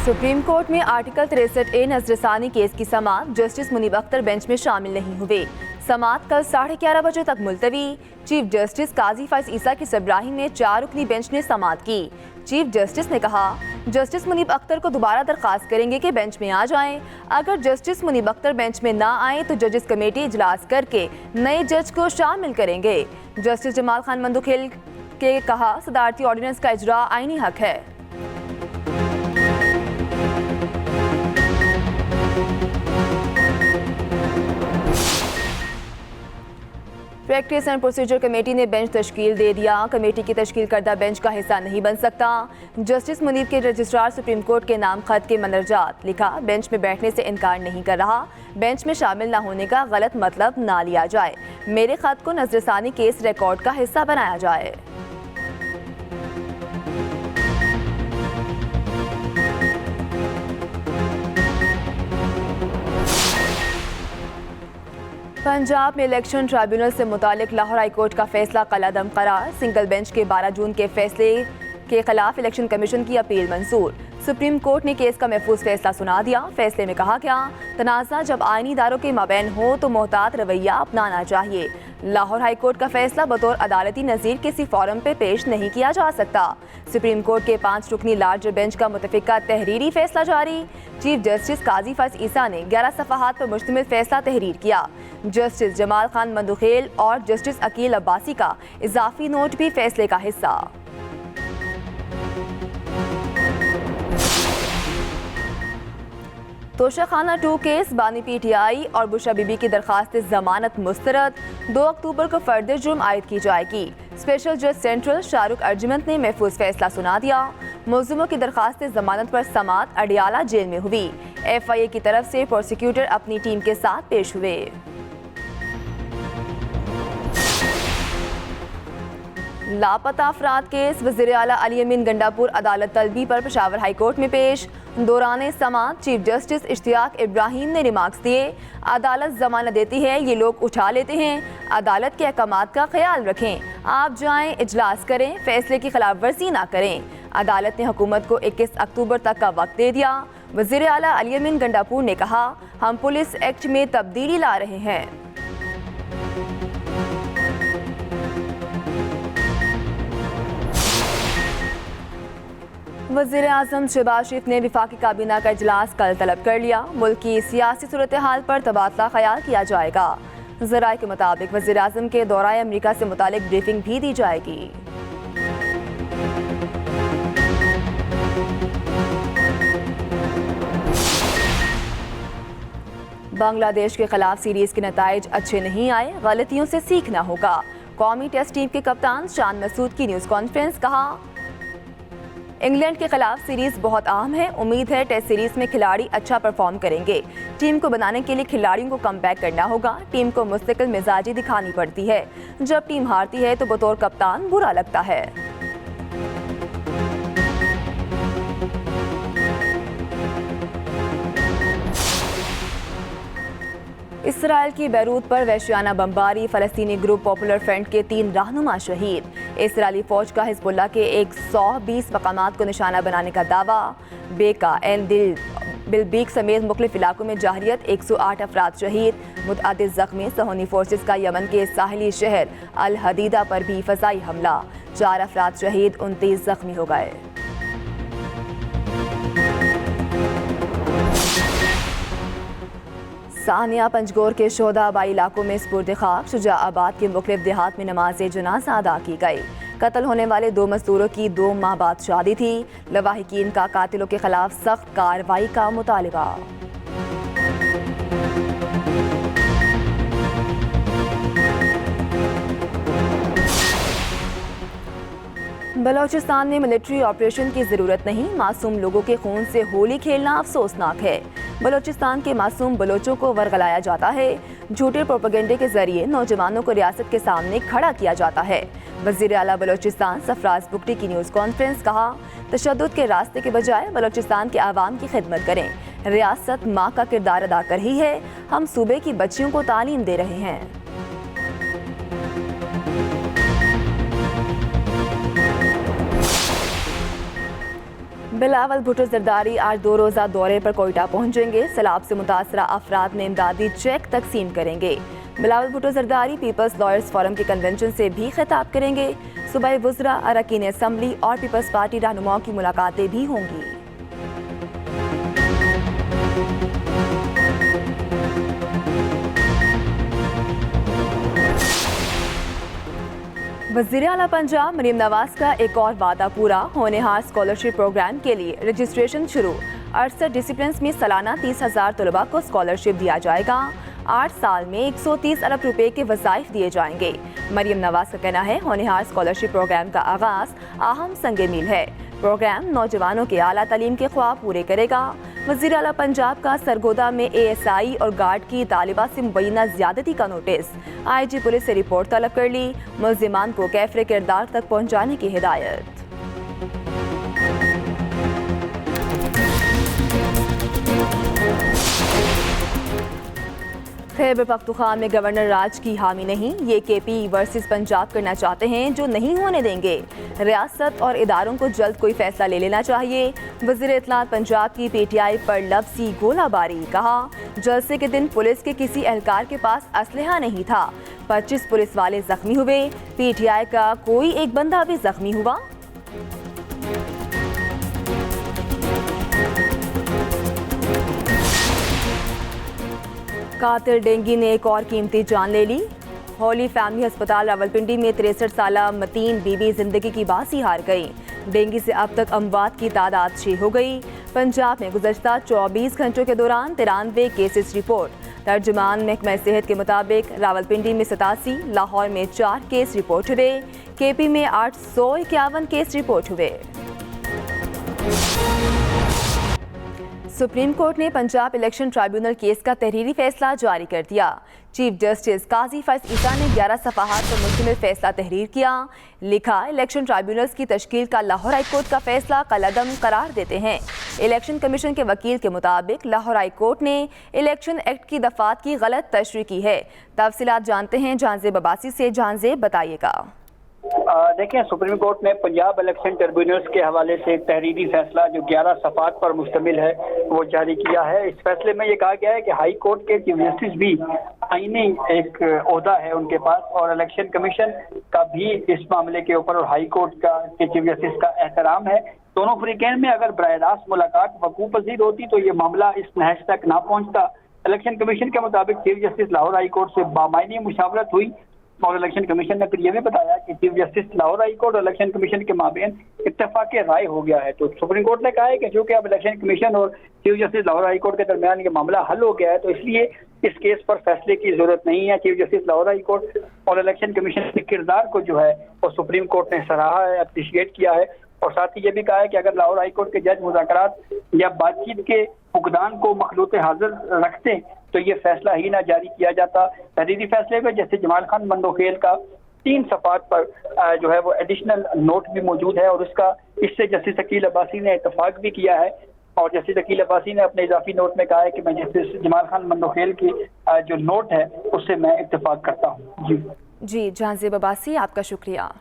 Supreme court में article 63A नजरसानी case की समाअत justice Munib Akhtar bench में शामिल नहीं हुए। समाअत कल 11:30 बजे तक मुलतवी। चीफ जस्टिस काजी फैज ईसा की सरबराही में 4 रुकनी बेंच ने समाअत की। चीफ जस्टिस ने कहा, जस्टिस मुनीब अख्तर को दोबारा दरख्वास्त करेंगे कि बेंच में आ जाएं। अगर जस्टिस मुनीब अख्तर बेंच में ना आए तो जजेस कमेटी इजलास करके नए जज को शामिल करेंगे। जस्टिस जमाल खान मंदुखेल के कहा, सदारती ऑर्डिनेंस का इजरा आईनी हक है। प्रैक्टिस एंड प्रोसीजर कमेटी ने बेंच तश्कील दे दिया। कमेटी की तश्कील करदा बेंच का हिस्सा नहीं बन सकता। जस्टिस मुनीब के रजिस्ट्रार सुप्रीम कोर्ट के नाम खत के मंदरजात लिखा, बेंच में बैठने से इनकार नहीं कर रहा। बेंच में शामिल न होने का गलत मतलब ना लिया जाए। मेरे खत को नजरसानी केस रिकॉर्ड का हिस्सा बनाया जाए। पंजाब में इलेक्शन ट्राइब्यूनल से मुतालिक लाहौर हाई कोर्ट का फैसला कलअदम करार। सिंगल बेंच के 12 जून के फैसले के खिलाफ इलेक्शन कमीशन की अपील मंजूर। सुप्रीम कोर्ट ने केस का महफूज फैसला सुना दिया। फैसले में कहा गया, तनाज़ा जब आईनी इदारों के माबैन हो तो मोहतात रवैया अपनाना चाहिए। लाहौर हाई कोर्ट का फैसला बतौर अदालती नज़ीर किसी फोरम पे पेश नहीं किया जा सकता। सुप्रीम कोर्ट के 5 रुकनी लार्जर बेंच का मुतफ़िका तहरीरी फैसला जारी। चीफ जस्टिस काजी फैज ईसा ने 11 सफ़हात पर मुश्तमिल फैसला तहरीर किया। जस्टिस जमाल खान मंदुखेल और जस्टिस अकील अब्बासी का इजाफी नोट भी फैसले का हिस्सा। तोशाखाना 2 केस, बानी PTI और बुशरा बीबी की दरखास्त जमानत मुस्तरद। 2 अक्टूबर को फर्दर जुर्म आयद की जाएगी। स्पेशल जज सेंट्रल शाहरुख अर्जुमंद ने महफूज फैसला सुना दिया। मुल्जिमों की दरखास्त जमानत पर समाअत अडियाला जेल में हुई। FIA की तरफ से प्रोसिक्यूटर अपनी टीम के साथ पेश हुए। लापता अफराद केस, वज़ीर आला अली अमीन गंडापुर अदालत तलबी पर पेशावर हाई कोर्ट में पेश। दौरान समाअत चीफ जस्टिस इश्तियाक इब्राहिम ने रिमार्क्स दिए, अदालत जमानत देती है, ये लोग उठा लेते हैं। अदालत के अहकामात का ख्याल रखें, आप जाएं, इजलास करें, फैसले की खिलाफ वर्जी ना करें। अदालत ने हुकूमत को 21 अक्टूबर तक का वक्त दे दिया। वज़ीर आला अली अमीन गंडापुर ने कहा, हम पुलिस एक्ट में तब्दीली ला रहे हैं। वज़ीर आज़म शहबाज शरीफ ने वफाकी काबीना का इजलास कल तलब कर लिया। मुल्क की सियासी सूरत हाल पर तबादला ख्याल किया जाएगा। ज़राए के मुताबिक वज़ीर आज़म के दौराए अमरीका से मुतालिक ब्रीफिंग भी दी जाएगी। बांग्लादेश के खिलाफ सीरीज के नताइज अच्छे नहीं आए, गलतियों से सीखना होगा। कौमी टेस्ट टीम के कप्तान शान मसूद की न्यूज़ कॉन्फ्रेंस। कहा, इंग्लैंड के खिलाफ सीरीज बहुत अहम है। उम्मीद है टेस्ट सीरीज में खिलाड़ी अच्छा परफॉर्म करेंगे। टीम को बनाने के लिए खिलाड़ियों को कम बैक करना होगा। टीम को मुस्तकिल मिजाजी दिखानी पड़ती है। जब टीम हारती है तो बतौर कप्तान बुरा लगता है। इसराइल की बैरूत पर वहशियाना बमबारी, फ़लस्तीनी ग्रुप पॉपुलर फ्रंट के 3 रहनुमा शहीद। इसराइली फौज का हिजबुल्लाह के 120 मकामात को निशाना बनाने का दावा। बेका एन दिल बिलबीक समेत मुख्तलिफ इलाकों में जाहिरियत, 108 अफराद शहीद, मुतअद्दिद ज़ख्मी। सहूनी फोर्सेस का यमन के साहिली शहर अल हदीदा पर भी फ़ज़ाई हमला, 4 अफराद शहीद, 29 ज़ख्मी हो गए। सानिया पंजगोर के शोधाबाई इलाकों में स्पुर्द खाक। शुजाआबाद के मुख्तलिफ देहात में नमाज जनाजा अदा की गई। कत्ल होने वाले 2 मजदूरों की 2 माह बाद शादी थी। लवाहिकीन का कातिलों के खिलाफ सख्त कार्रवाई का मुतालबा। बलोचिस्तान में मिलिट्री ऑपरेशन की ज़रूरत नहीं, मासूम लोगों के खून से होली खेलना अफसोसनाक है। बलोचिस्तान के मासूम बलोचों को वर्गलाया जाता है। झूठे प्रोपेगेंडे के जरिए नौजवानों को रियासत के सामने खड़ा किया जाता है। वज़ीर आला बलोचिस्तान सरफराज बुगटी की न्यूज़ कॉन्फ्रेंस। कहा, तशद्दुद के रास्ते के बजाय बलोचिस्तान के आवाम की खिदमत करें। रियासत माँ का किरदार अदा कर रही है। हम सूबे की बच्चियों को तालीम दे रहे हैं। बिलावल भुट्टो जरदारी आज 2 रोज़ा दौरे पर कोयटा पहुंचेंगे। सैलाब से मुतासरा अफराद में इमदादी चेक तकसीम करेंगे। Bilawal Bhutto Zardari people's lawyers forum के कन्वेंशन से भी खिताब करेंगे। सूबाई वुज़रा, अरकान असम्बली और पीपल्स पार्टी रहनुमाओं की मुलाकातें भी होंगी। वज़ीर आला पंजाब मरीम नवाज का एक और वादा पूरा। होनहार स्कॉलरशिप प्रोग्राम के लिए रजिस्ट्रेशन शुरू। 68 डिसिप्लिन्स में सालाना 30,000 तलबा को स्कॉलरशिप दिया जाएगा। 8 साल में 130 अरब रुपए के वज़ाइफ दिए जाएंगे। मरीम नवाज का कहना है होनहार स्कॉलरशिप प्रोग्राम का आगाज अहम संगे मील है। प्रोग्राम नौजवानों के आला तालीम के ख्वाब पूरे करेगा। वज़ीर आला पंजाब का सरगोदा में ASI और गार्ड की तालिबा से मुबैना ज्यादती का नोटिस। IG पुलिस से रिपोर्ट तलब कर ली। मुल्जिमान को कैफरे किरदार तक पहुँचाने की हिदायत। खैबर पख्तूनख्वा में गवर्नर राज की हामी नहीं, ये KP वर्सेस पंजाब करना चाहते हैं जो नहीं होने देंगे। रियासत और इदारों को जल्द कोई फैसला ले लेना चाहिए। वज़ीर इत्तलात पंजाब की PTI पर लफ्ज़ी गोलाबारी। कहा जलसे के दिन पुलिस के किसी एहलकार के पास असलहा नहीं था। 25 पुलिस वाले जख्मी हुए। PTI का कोई एक बंदा भी जख्मी हुआ। कातिल डेंगी ने एक और कीमती जान ले ली। होली फैमिली अस्पताल रावलपिंडी में 63 साला मतीन बीबी जिंदगी की बासी हार गई। डेंगी से अब तक अमवात की तादाद 6 हो गई। पंजाब में गुज़श्ता 24 घंटों के दौरान 93 केसेस रिपोर्ट। तर्जुमान महकमा सेहत के मुताबिक रावलपिंडी में 87, लाहौर में 4 केस रिपोर्ट हुए। KP में 851 केस रिपोर्ट हुए। सुप्रीम कोर्ट ने पंजाब इलेक्शन ट्राइब्यूनल केस का तहरीरी फैसला जारी कर दिया। चीफ जस्टिस काजी फैज़ ईसा ने 11 सफ़हात पर मुश्तमिल फैसला तहरीर किया। लिखा इलेक्शन ट्राइब्यूनल्स की तश्कील का लाहौर हाई कोर्ट का फैसला कलअदम करार देते हैं। इलेक्शन कमीशन के वकील के मुताबिक लाहौर हाई कोर्ट ने इलेक्शन एक्ट की दफात की गलत तशरीह की है। तफसीलात जानते हैं जहांजेब अब्बासी से। जहांजेब बताइएगा। देखिए, सुप्रीम कोर्ट ने पंजाब इलेक्शन ट्रिब्यूनल्स के हवाले से एक तहरीरी फैसला जो 11 सफ़ात पर मुश्तमिल है वो जारी किया है। इस फैसले में ये कहा गया है कि हाई कोर्ट के चीफ जस्टिस भी आईनी एक ओहदा है उनके पास, और इलेक्शन कमीशन का भी इस मामले के ऊपर और हाई कोर्ट का के चीफ जस्टिस का एहतराम है। दोनों फरीकैन में अगर बराह रास्त मुलाकात वकूफ़ पज़ीर होती तो ये मामला इस नहज तक ना पहुँचता। इलेक्शन कमीशन के मुताबिक chief justice Lahore high court से बामायनी मुशावरत हुई और इलेक्शन कमीशन ने फिर यह भी बताया कि chief justice Lahore high court और इलेक्शन कमीशन के माबेन इत्तेफाक राय हो गया है। तो सुप्रीम कोर्ट ने कहा है कि चूंकि अब इलेक्शन कमीशन और chief justice Lahore high court के दरमियान ये मामला हल हो गया है तो इसलिए इस केस पर फैसले की जरूरत नहीं है। Chief justice Lahore high court और इलेक्शन कमीशन के किरदार को जो है वो सुप्रीम कोर्ट ने सराहा है, अप्रिशिएट किया है, और साथ ही ये भी कहा है कि अगर लाहौर हाई कोर्ट के जज मुज़ाकरात या बातचीत के फुकदान को मखलूत हाजिर रखते तो ये फैसला ही ना जारी किया जाता। तहरीरी फैसले में जैसे जमाल खान मंदोखेल का 3 सफ़ात पर जो है वो एडिशनल नोट भी मौजूद है और इससे जस्टिस अकील अब्बासी ने इत्तफाक भी किया है। और जस्टिस अकील अब्बासी ने अपने इजाफी नोट में कहा है कि मैं जस्टिस जमाल खान मंदोखेल की जो नोट है उससे मैं इत्तफाक करता हूँ। जी जहांजेब अब्बासी, आपका शुक्रिया।